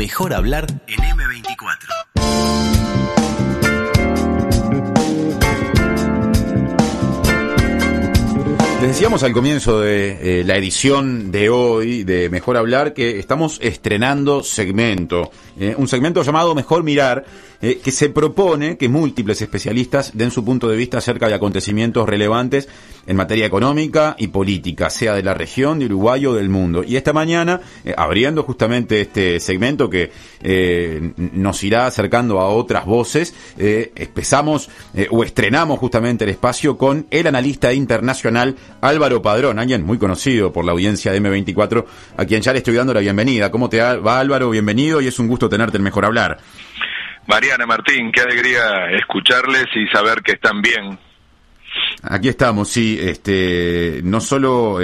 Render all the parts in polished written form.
Mejor Hablar en M24. Les decíamos al comienzo de la edición de hoy de Mejor Hablar que estamos estrenando segmento, un segmento llamado Mejor Mirar, que se propone que múltiples especialistas den su punto de vista acerca de acontecimientos relevantes en materia económica y política, sea de la región, de Uruguay o del mundo. Y esta mañana, abriendo justamente este segmento que nos irá acercando a otras voces, estrenamos justamente el espacio con el analista internacional Álvaro Padrón, alguien muy conocido por la audiencia de M24, a quien ya le estoy dando la bienvenida. ¿Cómo te va, Álvaro? Bienvenido, y es un gusto tenerte en Mejor Hablar. Mariana, Martín, qué alegría escucharles y saber que están bien. Aquí estamos, sí, no solo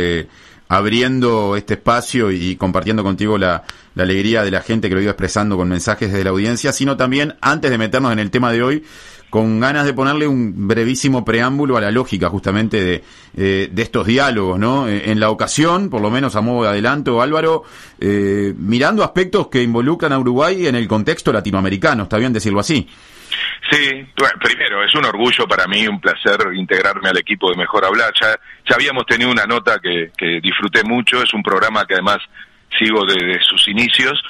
abriendo este espacio y compartiendo contigo la alegría de la gente que lo iba expresando con mensajes desde la audiencia, sino también, antes de meternos en el tema de hoy, con ganas de ponerle un brevísimo preámbulo a la lógica justamente de estos diálogos, ¿no? En la ocasión, por lo menos a modo de adelanto, Álvaro, mirando aspectos que involucran a Uruguay en el contexto latinoamericano, ¿está bien decirlo así? Sí, bueno, primero, es un orgullo para mí, un placer integrarme al equipo de Mejor Hablar. Ya habíamos tenido una nota que disfruté mucho, es un programa que además sigo desde sus inicios.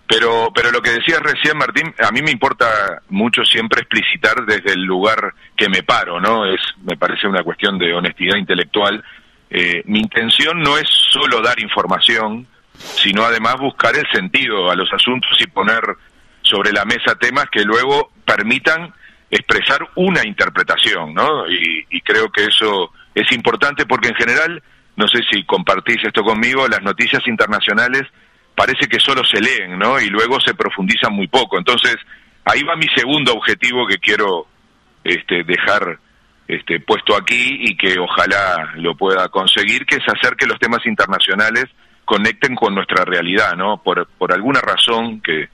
Pero lo que decías recién, Martín, a mí me importa mucho siempre explicitar desde el lugar que me paro, ¿no? Me parece una cuestión de honestidad intelectual. Mi intención no es solo dar información, sino además buscar el sentido a los asuntos y poner sobre la mesa temas que luego permitan expresar una interpretación, ¿no? Y creo que eso es importante porque en general, no sé si compartís esto conmigo, las noticias internacionales parece que solo se leen, ¿no? Y luego se profundizan muy poco. Entonces, ahí va mi segundo objetivo que quiero dejar puesto aquí y que ojalá lo pueda conseguir, que es hacer que los temas internacionales conecten con nuestra realidad, ¿no? Por alguna razón que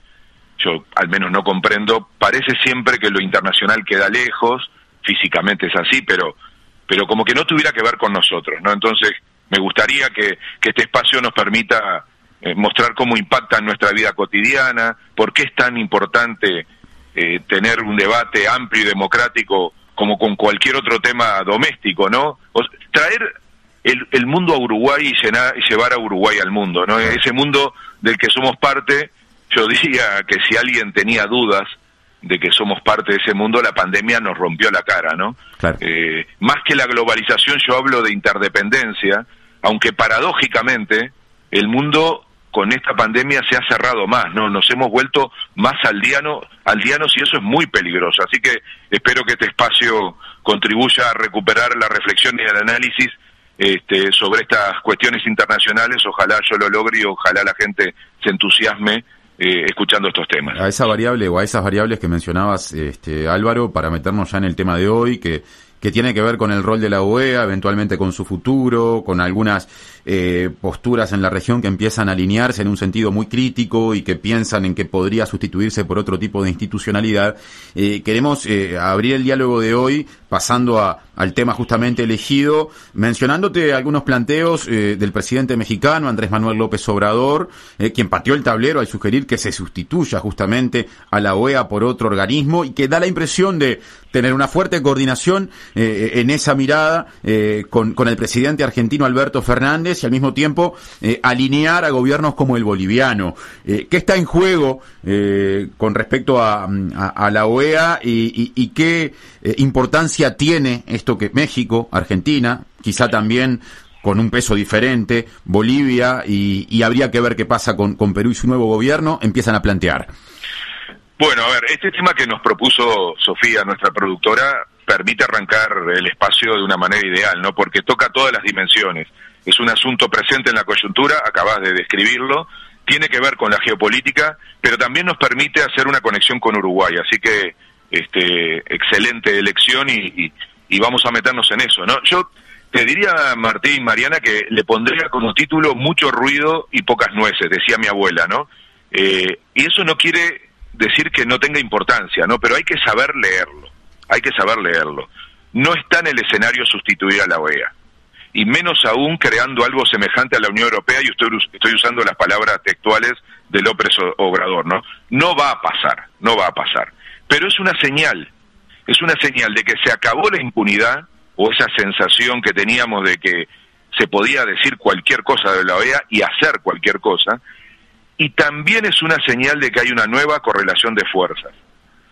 yo al menos no comprendo, parece siempre que lo internacional queda lejos, físicamente es así, pero como que no tuviera que ver con nosotros, ¿no? Entonces, me gustaría que este espacio nos permita mostrar cómo impacta en nuestra vida cotidiana, por qué es tan importante tener un debate amplio y democrático como con cualquier otro tema doméstico, ¿no? Traer el mundo a Uruguay y llevar a Uruguay al mundo, ¿no? Ese mundo del que somos parte. Yo diría que si alguien tenía dudas de que somos parte de ese mundo, la pandemia nos rompió la cara, ¿no? Claro. Más que la globalización, yo hablo de interdependencia, aunque paradójicamente el mundo con esta pandemia se ha cerrado más, ¿no? Nos hemos vuelto más aldeanos y eso es muy peligroso. Así que espero que este espacio contribuya a recuperar la reflexión y el análisis sobre estas cuestiones internacionales. Ojalá yo lo logre y ojalá la gente se entusiasme escuchando estos temas. A esa variable o a esas variables que mencionabas, Álvaro, para meternos ya en el tema de hoy, que tiene que ver con el rol de la OEA, eventualmente con su futuro, con algunas posturas en la región que empiezan a alinearse en un sentido muy crítico y que piensan en que podría sustituirse por otro tipo de institucionalidad. Queremos abrir el diálogo de hoy pasando al tema justamente elegido, mencionándote algunos planteos del presidente mexicano, Andrés Manuel López Obrador, quien pateó el tablero al sugerir que se sustituya justamente a la OEA por otro organismo y que da la impresión de tener una fuerte coordinación en esa mirada con el presidente argentino Alberto Fernández y al mismo tiempo alinear a gobiernos como el boliviano. ¿Qué está en juego con respecto a la OEA y qué importancia tiene esto que México, Argentina, quizá también con un peso diferente, Bolivia y habría que ver qué pasa con Perú y su nuevo gobierno, empiezan a plantear? Bueno, a ver, este tema que nos propuso Sofía, nuestra productora, permite arrancar el espacio de una manera ideal, ¿no? Porque toca todas las dimensiones. Es un asunto presente en la coyuntura, acabas de describirlo, tiene que ver con la geopolítica, pero también nos permite hacer una conexión con Uruguay. Así que, excelente elección y vamos a meternos en eso, ¿no? Yo te diría, Martín, Mariana, que le pondría como título mucho ruido y pocas nueces, decía mi abuela, ¿no? Y eso no quiere decir que no tenga importancia, ¿no? Pero hay que saber leerlo, No está en el escenario sustituir a la OEA. y menos aún creando algo semejante a la Unión Europea, y estoy usando las palabras textuales de López Obrador, ¿no? No va a pasar, pero es una señal de que se acabó la impunidad, o esa sensación que teníamos de que se podía decir cualquier cosa de la OEA y hacer cualquier cosa, y también es una señal de que hay una nueva correlación de fuerzas.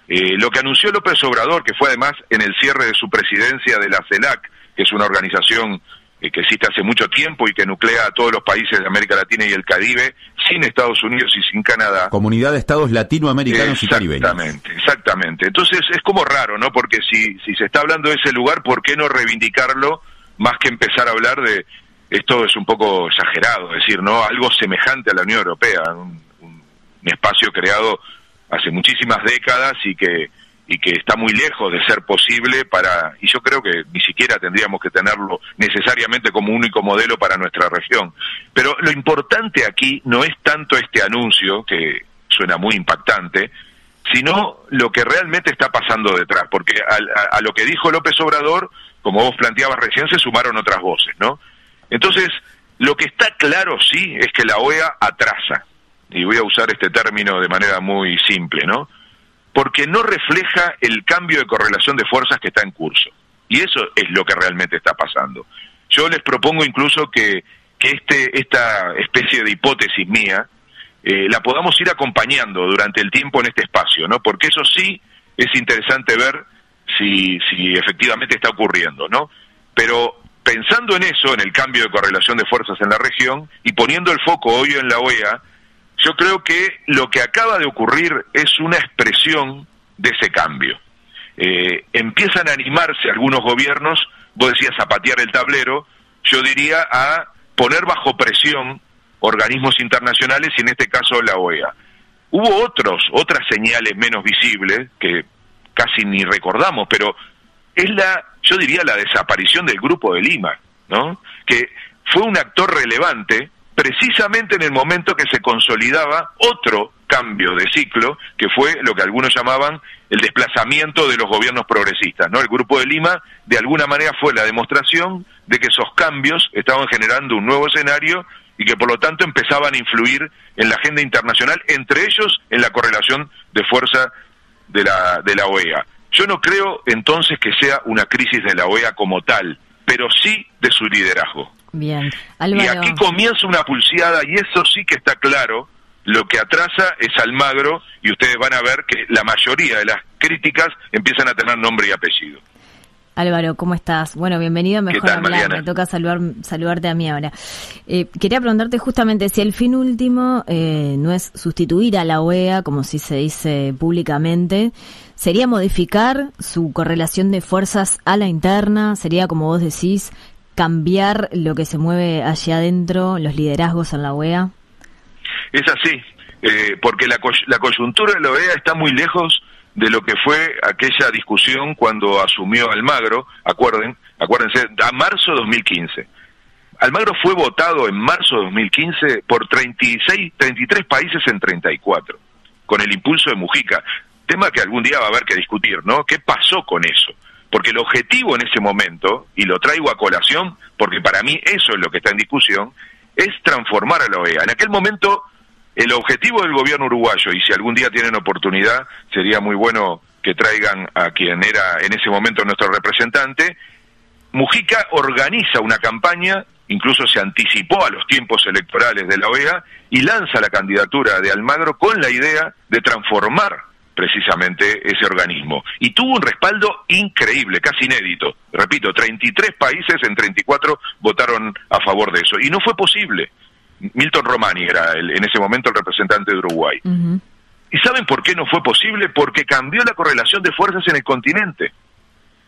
Lo que anunció López Obrador, que fue además en el cierre de su presidencia de la CELAC, que es una organización que existe hace mucho tiempo y que nuclea a todos los países de América Latina y el Caribe, sin Estados Unidos y sin Canadá. Comunidad de Estados latinoamericanos y caribeños. Exactamente. Entonces es como raro, ¿no? Porque si se está hablando de ese lugar, ¿por qué no reivindicarlo más que empezar a hablar de... Esto es un poco exagerado, decir, ¿no? Algo semejante a la Unión Europea, un espacio creado hace muchísimas décadas y que está muy lejos de ser posible y yo creo que ni siquiera tendríamos que tenerlo necesariamente como único modelo para nuestra región. Pero lo importante aquí no es tanto este anuncio, que suena muy impactante, sino lo que realmente está pasando detrás, porque a lo que dijo López Obrador, como vos planteabas recién, se sumaron otras voces, ¿no? Entonces, lo que está claro sí es que la OEA atrasa, y voy a usar este término de manera muy simple, ¿no? Porque no refleja el cambio de correlación de fuerzas que está en curso. Y eso es lo que realmente está pasando. Yo les propongo incluso que esta especie de hipótesis mía la podamos ir acompañando durante el tiempo en este espacio, ¿no? Porque eso sí es interesante ver si efectivamente está ocurriendo, ¿no? Pero pensando en eso, en el cambio de correlación de fuerzas en la región, y poniendo el foco hoy en la OEA, yo creo que lo que acaba de ocurrir es una expresión de ese cambio. Empiezan a animarse algunos gobiernos, vos decías a patear el tablero, yo diría a poner bajo presión organismos internacionales, y en este caso la OEA. Hubo otras señales menos visibles, que casi ni recordamos, pero es yo diría la desaparición del Grupo de Lima, ¿no? Que fue un actor relevante precisamente en el momento que se consolidaba otro cambio de ciclo, que fue lo que algunos llamaban el desplazamiento de los gobiernos progresistas, ¿no? El Grupo de Lima, de alguna manera, fue la demostración de que esos cambios estaban generando un nuevo escenario y que por lo tanto empezaban a influir en la agenda internacional, entre ellos en la correlación de fuerza de la OEA. Yo no creo entonces que sea una crisis de la OEA como tal, pero sí de su liderazgo. Bien, Álvaro. Y aquí comienza una pulseada, y eso sí que está claro. Lo que atrasa es Almagro, y ustedes van a ver que la mayoría de las críticas empiezan a tener nombre y apellido. Álvaro, ¿cómo estás? Bueno, bienvenido a Mejor tal, Hablar, Mariana? Me toca saludarte a mí ahora. Quería preguntarte justamente si el fin último no es sustituir a la OEA, como si se dice públicamente, ¿sería modificar su correlación de fuerzas a la interna? ¿Sería, como vos decís, cambiar lo que se mueve allá adentro, los liderazgos en la OEA? Es así, porque la coyuntura de la OEA está muy lejos de lo que fue aquella discusión cuando asumió Almagro. Acuérdense, a marzo de 2015. Almagro fue votado en marzo de 2015 por 33 países en 34, con el impulso de Mujica. Tema que algún día va a haber que discutir, ¿no? ¿Qué pasó con eso? Porque el objetivo en ese momento, y lo traigo a colación, porque para mí eso es lo que está en discusión, es transformar a la OEA. En aquel momento, el objetivo del gobierno uruguayo, y si algún día tienen oportunidad, sería muy bueno que traigan a quien era en ese momento nuestro representante, Mujica organiza una campaña, incluso se anticipó a los tiempos electorales de la OEA, y lanza la candidatura de Almagro con la idea de transformar precisamente ese organismo. Y tuvo un respaldo increíble, casi inédito. Repito, 33 países en 34 votaron a favor de eso. Y no fue posible. Milton Romani era en ese momento el representante de Uruguay. Uh-huh. ¿Y saben por qué no fue posible? Porque cambió la correlación de fuerzas en el continente.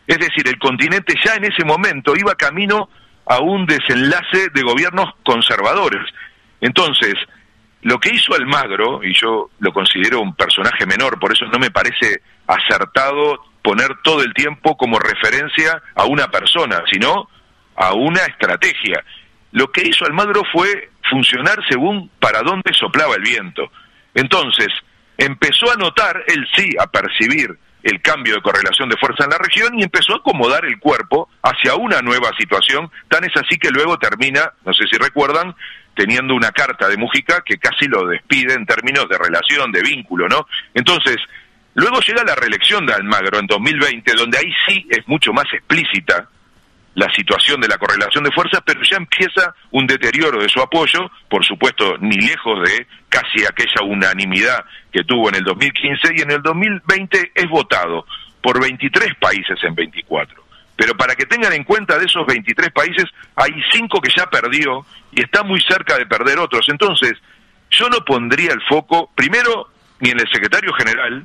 Es decir, el continente ya en ese momento iba camino a un desenlace de gobiernos conservadores. Entonces, lo que hizo Almagro, y yo lo considero un personaje menor, por eso no me parece acertado poner todo el tiempo como referencia a una persona, sino a una estrategia. Lo que hizo Almagro fue funcionar según para dónde soplaba el viento. Entonces, empezó a notar, él sí, a percibir el cambio de correlación de fuerza en la región y empezó a acomodar el cuerpo hacia una nueva situación. Tan es así que luego termina, no sé si recuerdan, teniendo una carta de Mujica que casi lo despide en términos de relación, de vínculo, ¿no? Entonces, luego llega la reelección de Almagro en 2020, donde ahí sí es mucho más explícita la situación de la correlación de fuerzas, pero ya empieza un deterioro de su apoyo, por supuesto, ni lejos de casi aquella unanimidad que tuvo en el 2015, y en el 2020 es votado por 23 países en 24. Pero para que tengan en cuenta, de esos 23 países, hay 5 que ya perdió, y está muy cerca de perder otros. Entonces, yo no pondría el foco, primero, ni en el secretario general,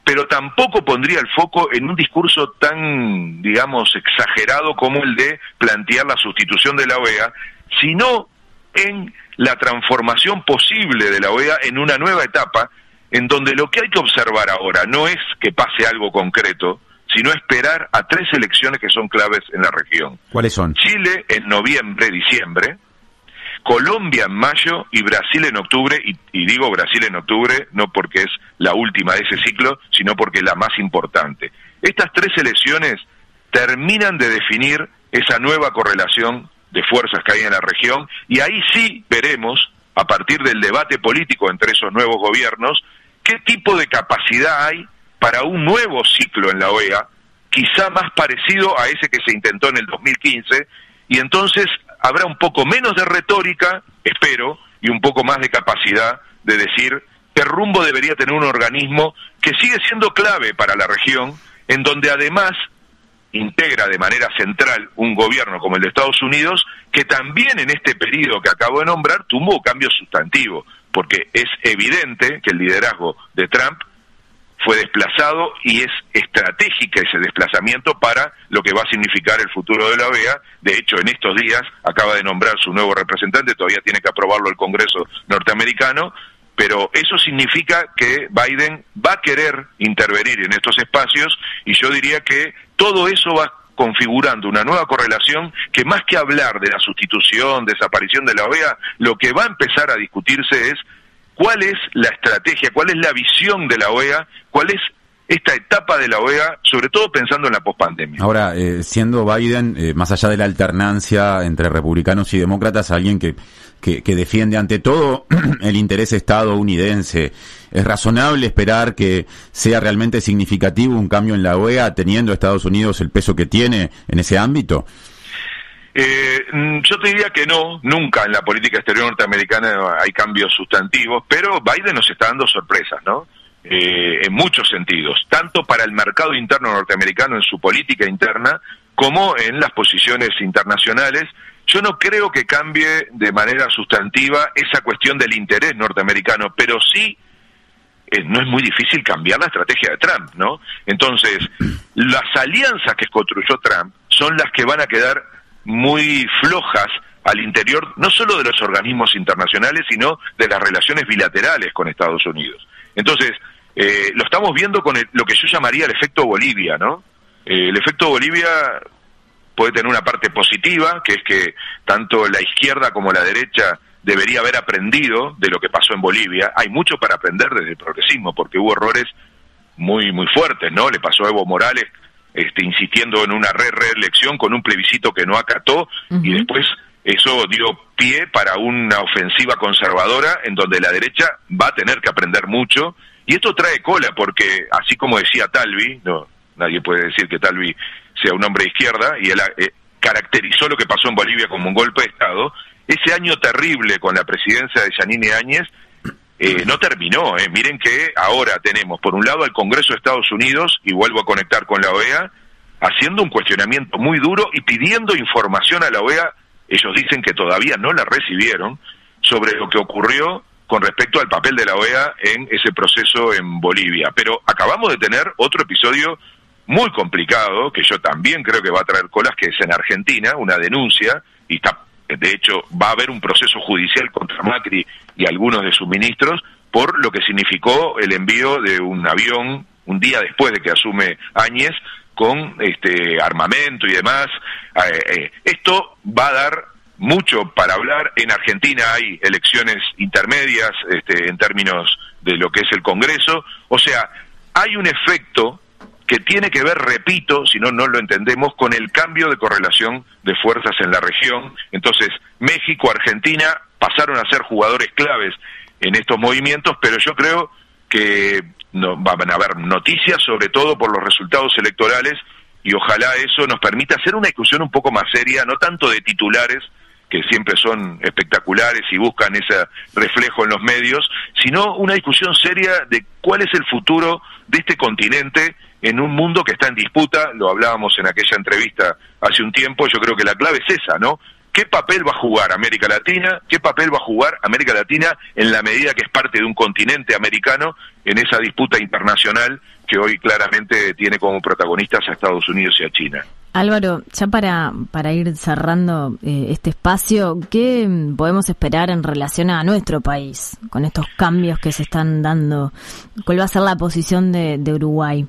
pero tampoco pondría el foco en un discurso tan, digamos, exagerado como el de plantear la sustitución de la OEA, sino en la transformación posible de la OEA en una nueva etapa, en donde lo que hay que observar ahora no es que pase algo concreto, sino esperar a 3 elecciones que son claves en la región. ¿Cuáles son? Chile en noviembre, diciembre, Colombia en mayo y Brasil en octubre, y digo Brasil en octubre no porque es la última de ese ciclo, sino porque es la más importante. Estas 3 elecciones terminan de definir esa nueva correlación de fuerzas que hay en la región, y ahí sí veremos, a partir del debate político entre esos nuevos gobiernos, qué tipo de capacidad hay para un nuevo ciclo en la OEA, quizá más parecido a ese que se intentó en el 2015, y entonces habrá un poco menos de retórica, espero, y un poco más de capacidad de decir qué rumbo debería tener un organismo que sigue siendo clave para la región, en donde además integra de manera central un gobierno como el de Estados Unidos, que también en este periodo que acabo de nombrar tuvo cambios sustantivos, porque es evidente que el liderazgo de Trump fue desplazado y es estratégica ese desplazamiento para lo que va a significar el futuro de la OEA. De hecho, en estos días acaba de nombrar su nuevo representante, todavía tiene que aprobarlo el Congreso norteamericano, pero eso significa que Biden va a querer intervenir en estos espacios, y yo diría que todo eso va configurando una nueva correlación que, más que hablar de la sustitución, desaparición de la OEA, lo que va a empezar a discutirse es cuál es la estrategia, cuál es la visión de la OEA, cuál es esta etapa de la OEA, sobre todo pensando en la pospandemia. Ahora, siendo Biden, más allá de la alternancia entre republicanos y demócratas, alguien que defiende ante todo el interés estadounidense, ¿es razonable esperar que sea realmente significativo un cambio en la OEA, teniendo Estados Unidos el peso que tiene en ese ámbito? Yo te diría que no, nunca en la política exterior norteamericana hay cambios sustantivos, pero Biden nos está dando sorpresas, ¿no? En muchos sentidos, tanto para el mercado interno norteamericano en su política interna, como en las posiciones internacionales. Yo no creo que cambie de manera sustantiva esa cuestión del interés norteamericano, pero sí no es muy difícil cambiar la estrategia de Trump, ¿no? Entonces, las alianzas que construyó Trump son las que van a quedar muy flojas al interior, no solo de los organismos internacionales, sino de las relaciones bilaterales con Estados Unidos. Entonces, lo estamos viendo con lo que yo llamaría el efecto Bolivia, ¿no? El efecto Bolivia puede tener una parte positiva, que es que tanto la izquierda como la derecha debería haber aprendido de lo que pasó en Bolivia. Hay mucho para aprender desde el progresismo, porque hubo errores muy fuertes, ¿no? Le pasó a Evo Morales insistiendo en una reelección con un plebiscito que no acató, y después eso dio pie para una ofensiva conservadora en donde la derecha va a tener que aprender mucho, y esto trae cola, porque así como decía Talvi, no, nadie puede decir que Talvi sea un hombre de izquierda, y él caracterizó lo que pasó en Bolivia como un golpe de Estado. Ese año terrible con la presidencia de Yanine Áñez no terminó. Miren que ahora tenemos, por un lado, al Congreso de Estados Unidos, y vuelvo a conectar con la OEA, haciendo un cuestionamiento muy duro y pidiendo información a la OEA. Ellos dicen que todavía no la recibieron, sobre lo que ocurrió con respecto al papel de la OEA en ese proceso en Bolivia. Pero acabamos de tener otro episodio muy complicado, que yo también creo que va a traer colas, que es en Argentina, una denuncia, y de hecho va a haber un proceso judicial contra Macri y algunos de sus ministros por lo que significó el envío de un avión un día después de que asume Áñez con armamento y demás. Esto va a dar mucho para hablar. En Argentina hay elecciones intermedias en términos de lo que es el Congreso. O sea, hay un efecto que tiene que ver, repito, si no, no lo entendemos, con el cambio de correlación de fuerzas en la región. Entonces, México, Argentina pasaron a ser jugadores claves en estos movimientos, pero yo creo que no, van a haber noticias, sobre todo por los resultados electorales, y ojalá eso nos permita hacer una discusión un poco más seria, no tanto de titulares, que siempre son espectaculares y buscan ese reflejo en los medios, sino una discusión seria de cuál es el futuro de este continente en un mundo que está en disputa. Lo hablábamos en aquella entrevista hace un tiempo. Yo creo que la clave es esa, ¿no? ¿Qué papel va a jugar América Latina? ¿Qué papel va a jugar América Latina en la medida que es parte de un continente americano en esa disputa internacional que hoy claramente tiene como protagonistas a Estados Unidos y a China? Álvaro, ya para ir cerrando este espacio, ¿qué podemos esperar en relación a nuestro país con estos cambios que se están dando? ¿Cuál va a ser la posición de Uruguay?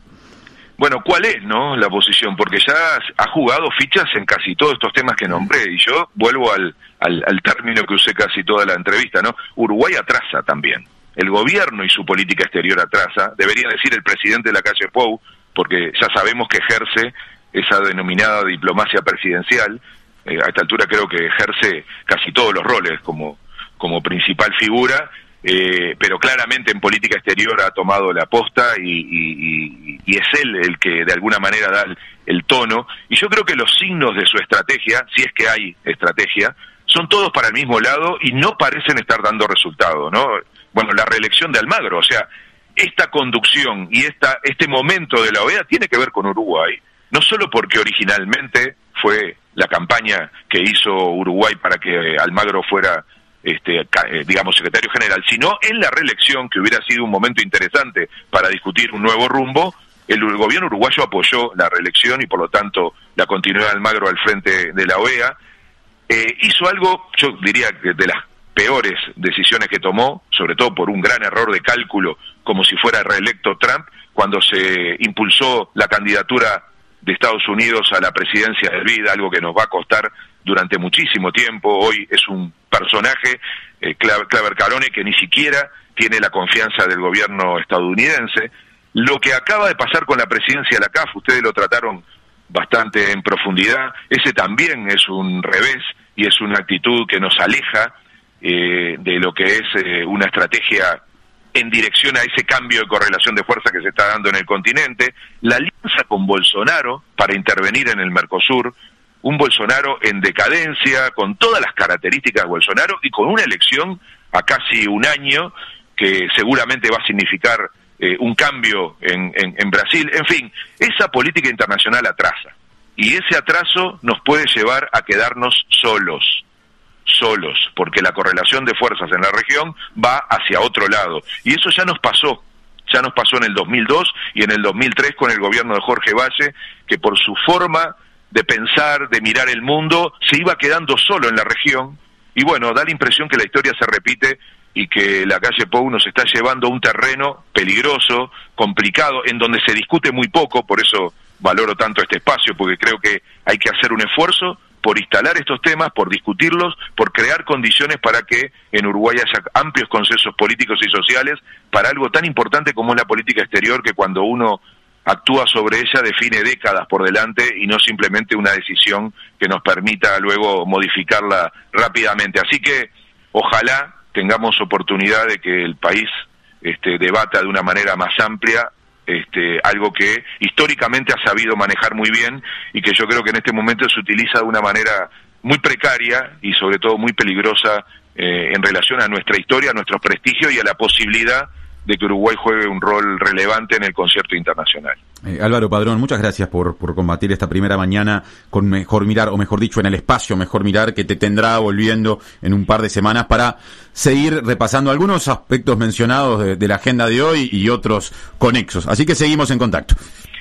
Bueno, ¿cuál es, no, la posición? Porque ya ha jugado fichas en casi todos estos temas que nombré, y yo vuelvo al término que usé casi toda la entrevista, ¿no? Uruguay atrasa también. El gobierno y su política exterior atrasa, debería decir el presidente de la calle Pou, porque ya sabemos que ejerce esa denominada diplomacia presidencial. A esta altura creo que ejerce casi todos los roles como principal figura, pero claramente en política exterior ha tomado la posta y es él el que de alguna manera da el tono, y yo creo que los signos de su estrategia, si es que hay estrategia, son todos para el mismo lado y no parecen estar dando resultado, ¿no? Bueno, la reelección de Almagro, o sea, esta conducción y este momento de la OEA tiene que ver con Uruguay, no solo porque originalmente fue la campaña que hizo Uruguay para que Almagro fuera digamos, secretario general, sino en la reelección, que hubiera sido un momento interesante para discutir un nuevo rumbo. El gobierno uruguayo apoyó la reelección y por lo tanto la continuidad de Almagro al frente de la OEA. Hizo algo, yo diría que de las peores decisiones que tomó, sobre todo por un gran error de cálculo, como si fuera reelecto Trump, cuando se impulsó la candidatura de Estados Unidos a la presidencia del BID, algo que nos va a costar durante muchísimo tiempo. Hoy es un personaje, Claver Carone, que ni siquiera tiene la confianza del gobierno estadounidense. Lo que acaba de pasar con la presidencia de la CAF, ustedes lo trataron bastante en profundidad, ese también es un revés y es una actitud que nos aleja de lo que es una estrategia en dirección a ese cambio de correlación de fuerza que se está dando en el continente. La alianza con Bolsonaro para intervenir en el Mercosur, un Bolsonaro en decadencia, con todas las características de Bolsonaro y con una elección a casi un año que seguramente va a significar un cambio en Brasil. En fin, esa política internacional atrasa, y ese atraso nos puede llevar a quedarnos solos, porque la correlación de fuerzas en la región va hacia otro lado, y eso ya nos pasó en el 2002 y en el 2003 con el gobierno de Jorge Valle, que por su forma de pensar, de mirar el mundo, se iba quedando solo en la región. Y bueno, da la impresión que la historia se repite y que la calle Pou nos está llevando a un terreno peligroso, complicado, en donde se discute muy poco. Por eso valoro tanto este espacio, porque creo que hay que hacer un esfuerzo por instalar estos temas, por discutirlos, por crear condiciones para que en Uruguay haya amplios consensos políticos y sociales para algo tan importante como es la política exterior, que cuando uno actúa sobre ella define décadas por delante y no simplemente una decisión que nos permita luego modificarla rápidamente. Así que ojalá tengamos oportunidad de que el país debata de una manera más amplia algo que históricamente ha sabido manejar muy bien y que yo creo que en este momento se utiliza de una manera muy precaria y sobre todo muy peligrosa en relación a nuestra historia, a nuestro prestigio y a la posibilidad de que Uruguay juegue un rol relevante en el concierto internacional. Álvaro Padrón, muchas gracias por combatir esta primera mañana con Mejor Mirar, o mejor dicho, en el espacio Mejor Mirar, que te tendrá volviendo en un par de semanas para seguir repasando algunos aspectos mencionados de la agenda de hoy y otros conexos. Así que seguimos en contacto.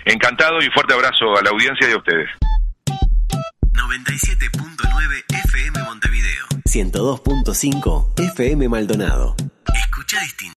Encantado y fuerte abrazo a la audiencia y a ustedes. 97.9 FM Montevideo. 102.5 FM Maldonado. Escucha distinto.